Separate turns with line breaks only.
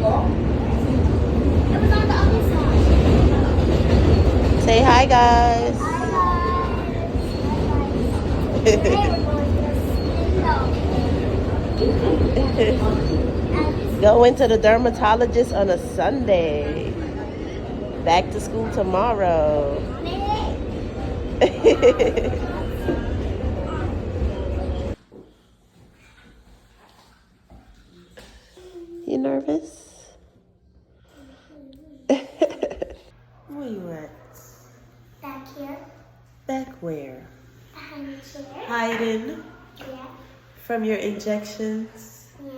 It was on the other side.
Say hi, guys.
Hi guys. Today we're going to Snow.
Going to the dermatologist on a Sunday. Back to school tomorrow. You nervous? Where you at?
Back here.
Back where?
Behind the chair.
Hiding
Yeah.
from your injections.
Yeah.